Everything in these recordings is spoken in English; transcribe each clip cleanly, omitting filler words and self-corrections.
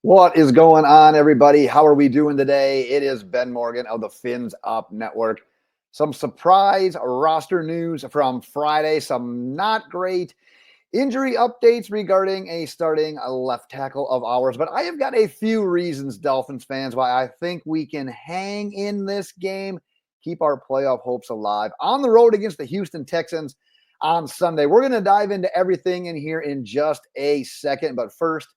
What is going on, everybody? How are we doing today? It is Ben Morgan of the Fins Up Network. Some surprise roster news from Friday, some not great injury updates regarding a starting left tackle of ours. But I have got a few reasons, Dolphins fans, why I think we can hang in this game, keep our playoff hopes alive on the road against the Houston Texans on Sunday. We're going to dive into everything in here in just a second. But first,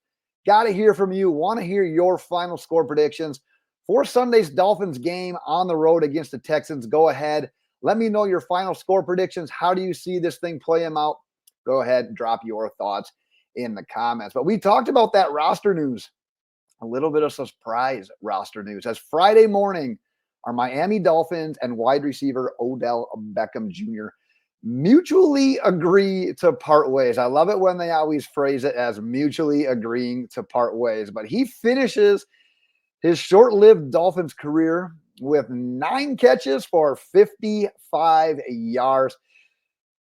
got to hear from you. Want to hear your final score predictions for Sunday's Dolphins game on the road against the Texans. Go ahead. Let me know your final score predictions. How do you see this thing playing out? Go ahead and drop your thoughts in the comments. But we talked about that roster news, a little bit of surprise roster news. As Friday morning, our Miami Dolphins and wide receiver Odell Beckham Jr. mutually agree to part ways. I love it when they always phrase it as mutually agreeing to part ways. But he finishes his short-lived Dolphins career with 9 catches for 55 yards.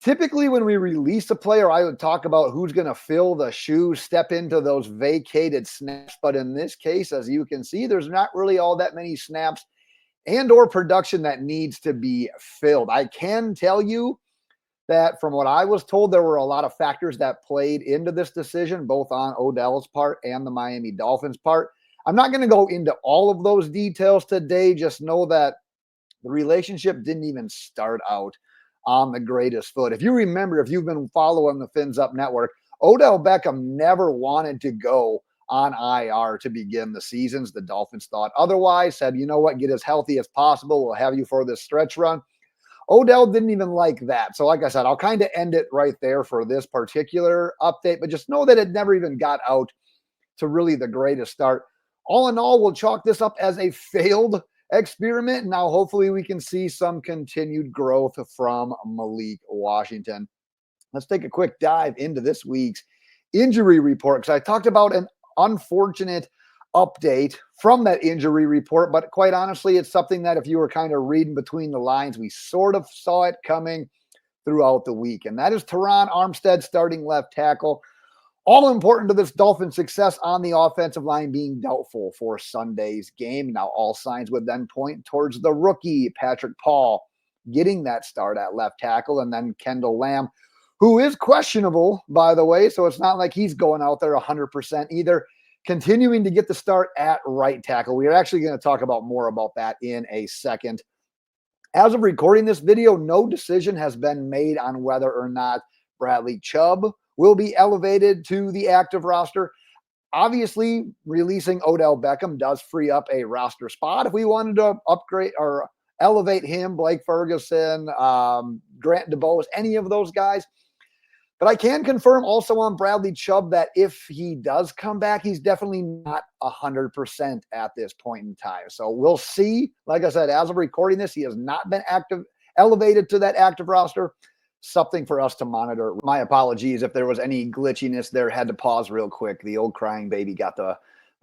Typically, when we release a player, I would talk about who's going to fill the shoes, step into those vacated snaps. But in this case, as you can see, there's not really all that many snaps and or production that needs to be filled. I can tell you that from what I was told, there were a lot of factors that played into this decision, both on Odell's part and the Miami Dolphins' part. I'm not going to go into all of those details today. Just know that the relationship didn't even start out on the greatest foot. If you remember, if you've been following the Fins Up Network, Odell Beckham never wanted to go on IR to begin the seasons. The Dolphins thought otherwise, said, you know what, get as healthy as possible. We'll have you for this stretch run. Odell didn't even like that. So like I said, I'll kind of end it right there for this particular update, but just know that it never even got out to really the greatest start. All in all, we'll chalk this up as a failed experiment. Now, hopefully we can see some continued growth from Malik Washington. Let's take a quick dive into this week's injury report, because I talked about an unfortunate update from that injury report, but quite honestly, it's something that if you were kind of reading between the lines, we sort of saw it coming throughout the week, and that is Terron Armstead, starting left tackle. All important to this Dolphin success on the offensive line, being doubtful for Sunday's game. Now, all signs would then point towards the rookie, Patrick Paul, getting that start at left tackle, and then Kendall Lamm, who is questionable, by the way, so it's not like he's going out there 100% either, continuing to get the start at right tackle. We are actually going to talk about more about that in a second. As of recording this video, no decision has been made on whether or not Bradley Chubb will be elevated to the active roster. Obviously, releasing Odell Beckham does free up a roster spot. If we wanted to upgrade or elevate him, Blake Ferguson, Grant DeBose, any of those guys. But I can confirm also on Bradley Chubb that if he does come back, he's definitely not 100% at this point in time. So we'll see. Like I said, as of recording this, he has not been elevated to that active roster. Something for us to monitor. My apologies if there was any glitchiness there. Had to pause real quick. The old crying baby got the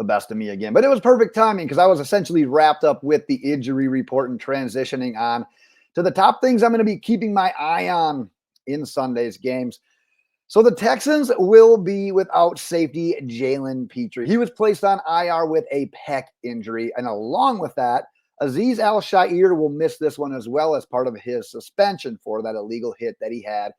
best of me again. But it was perfect timing because I was essentially wrapped up with the injury report and transitioning on to the top things I'm going to be keeping my eye on in Sunday's games. So the Texans will be without safety Jalen Pitre. He was placed on IR with a pec injury. And along with that, Azeez Al-Shaair will miss this one as well as part of his suspension for that illegal hit that he had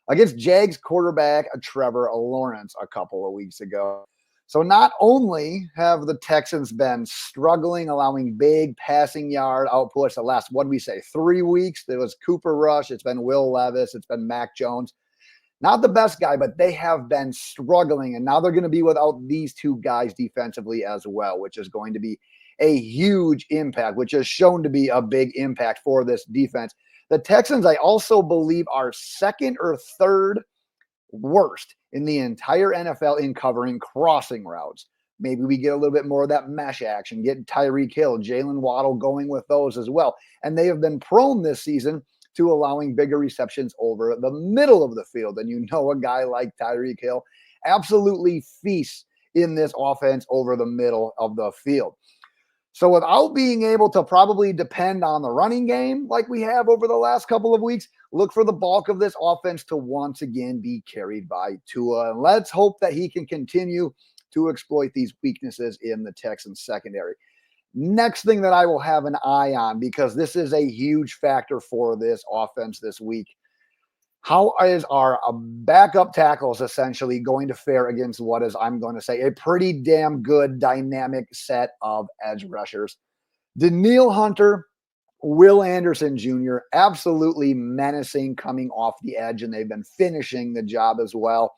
against Jags quarterback Trevor Lawrence a couple of weeks ago. So not only have the Texans been struggling, allowing big passing yard outputs the last, 3 weeks? There was Cooper Rush. It's been Will Levis. It's been Mac Jones. Not the best guy, but they have been struggling, and now they're going to be without these two guys defensively as well, which is going to be a huge impact, which has shown to be a big impact for this defense. The Texans, I also believe, are second or third worst in the entire NFL in covering crossing routes. Maybe we get a little bit more of that mesh action, get Tyreek Hill, Jalen Waddle going with those as well. And they have been prone this season to allowing bigger receptions over the middle of the field. And you know, a guy like Tyreek Hill absolutely feasts in this offense over the middle of the field. So without being able to probably depend on the running game like we have over the last couple of weeks, look for the bulk of this offense to once again be carried by Tua. And let's hope that he can continue to exploit these weaknesses in the Texans secondary. Next thing that I will have an eye on, because this is a huge factor for this offense this week. How is our backup tackles essentially going to fare against what is, I'm going to say, a pretty damn good dynamic set of edge rushers? Danielle Hunter, Will Anderson Jr., absolutely menacing coming off the edge, and they've been finishing the job as well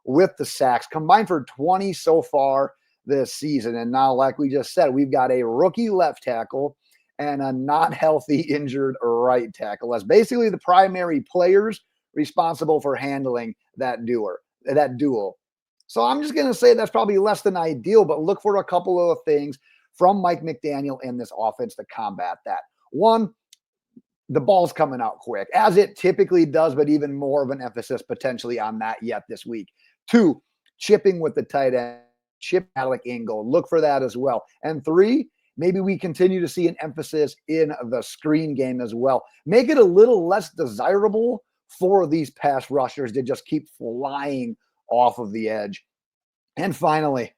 with the sacks, combined for 20 so far this season. And now, like we just said, we've got a rookie left tackle and a not healthy injured right tackle as basically the primary players responsible for handling that duel. So I'm just going to say that's probably less than ideal, but look for a couple of things from Mike McDaniel in this offense to combat that. One, the ball's coming out quick, as it typically does, but even more of an emphasis potentially on that yet this week. Two, chipping with the tight end, chip Alec Ingo. Look for that as well. And three, maybe we continue to see an emphasis in the screen game as well. Make it a little less desirable for these pass rushers to just keep flying off of the edge. And finally,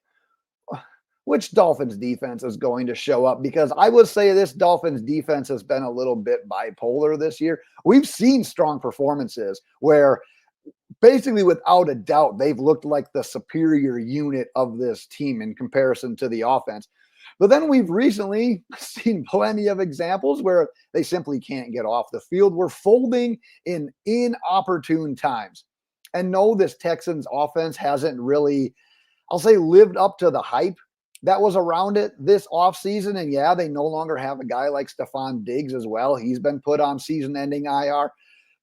which Dolphins defense is going to show up? Because I would say this Dolphins defense has been a little bit bipolar this year. We've seen strong performances where basically without a doubt, they've looked like the superior unit of this team in comparison to the offense. But then we've recently seen plenty of examples where they simply can't get off the field. We're folding in inopportune times. And no, this Texans offense hasn't really, I'll say, lived up to the hype that was around it this offseason. And yeah, they no longer have a guy like Stephon Diggs as well. He's been put on season-ending IR.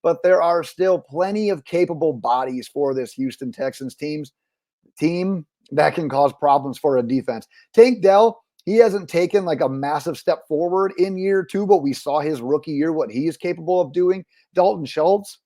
But there are still plenty of capable bodies for this Houston Texans team that can cause problems for a defense. Tank Dell, he hasn't taken like a massive step forward in year two, but we saw his rookie year, what he is capable of doing. Dalton Schultz,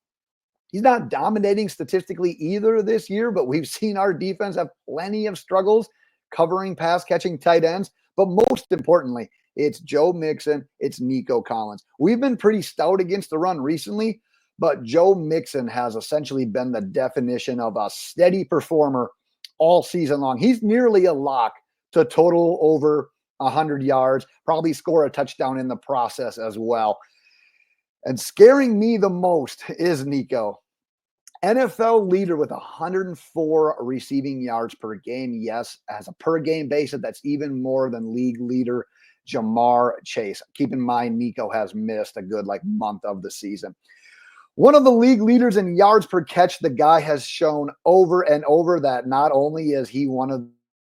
he's not dominating statistically either this year, but we've seen our defense have plenty of struggles covering pass-catching tight ends. But most importantly, it's Joe Mixon, it's Nico Collins. We've been pretty stout against the run recently, but Joe Mixon has essentially been the definition of a steady performer all season long. He's nearly a lock to total over 100 yards, probably score a touchdown in the process as well. And scaring me the most is Nico. NFL leader with 104 receiving yards per game. Yes, as a per game basis, that's even more than league leader Jamar Chase. Keep in mind, Nico has missed a good month of the season. One of the league leaders in yards per catch. The guy has shown over and over that not only is he one of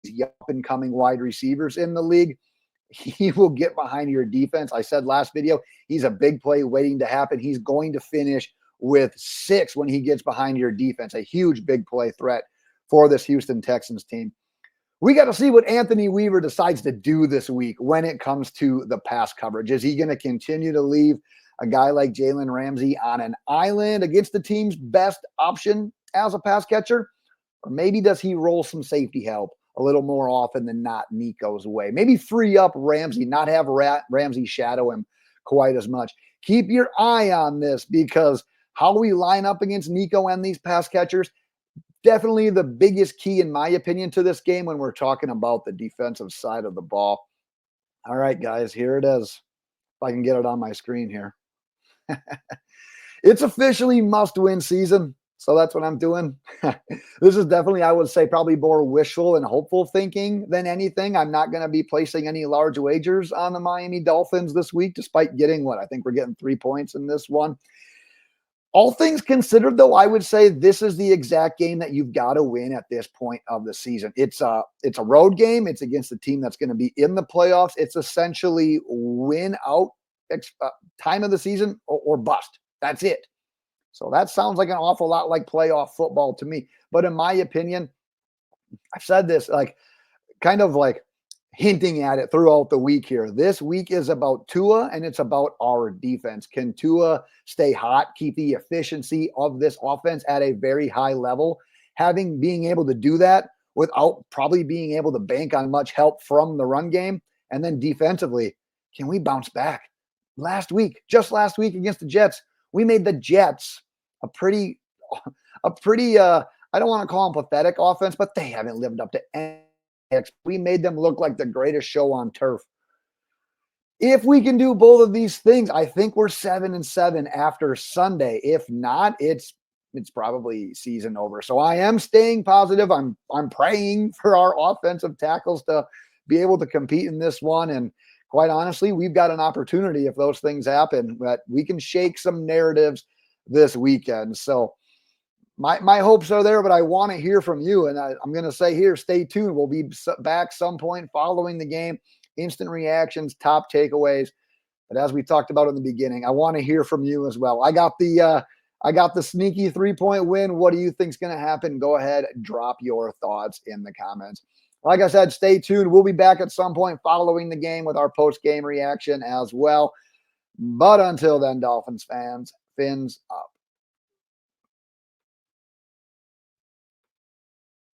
the up-and-coming wide receivers in the league, he will get behind your defense. I said last video, he's a big play waiting to happen. He's going to finish with 6 when he gets behind your defense. A huge big play threat for this Houston Texans team. We got to see what Anthony Weaver decides to do this week when it comes to the pass coverage. Is he going to continue to leave a guy like Jalen Ramsey on an island against the team's best option as a pass catcher? Or maybe does he roll some safety help a little more often than not Nico's way? Maybe free up Ramsey, not have Ramsey shadow him quite as much. Keep your eye on this, because how we line up against Nico and these pass catchers, definitely the biggest key, in my opinion, to this game when we're talking about the defensive side of the ball. All right, guys, here it is. If I can get it on my screen here. It's officially must-win season, so that's what I'm doing. This is definitely, I would say, probably more wishful and hopeful thinking than anything. I'm not going to be placing any large wagers on the Miami Dolphins this week, despite getting I think we're getting 3 points in this one. All things considered, though, I would say this is the exact game that you've got to win at this point of the season. It's a road game. It's against a team that's going to be in the playoffs. It's essentially win out time of the season or bust. That's it. So that sounds like an awful lot like playoff football to me. But in my opinion, I've said this kind of hinting at it throughout the week here. This week is about Tua, and it's about our defense. Can Tua stay hot, keep the efficiency of this offense at a very high level? Being able to do that without probably being able to bank on much help from the run game. And then defensively, can we bounce back? Just last week against the Jets, we made the Jets a pretty I don't want to call them pathetic offense, but they haven't lived up to any we made them look like the greatest show on turf. If we can do both of these things, I think we're 7-7 after Sunday. If not, it's probably season over. So I am staying positive. I'm praying for our offensive tackles to be able to compete in this one. And quite honestly, we've got an opportunity if those things happen that we can shake some narratives this weekend. So my hopes are there, but I want to hear from you. And I'm going to say here, stay tuned. We'll be back some point following the game. Instant reactions, top takeaways. But as we talked about in the beginning, I want to hear from you as well. I got the sneaky 3-point win. What do you think's going to happen? Go ahead, drop your thoughts in the comments. Like I said, stay tuned. We'll be back at some point following the game with our post-game reaction as well. But until then, Dolphins fans, fins up.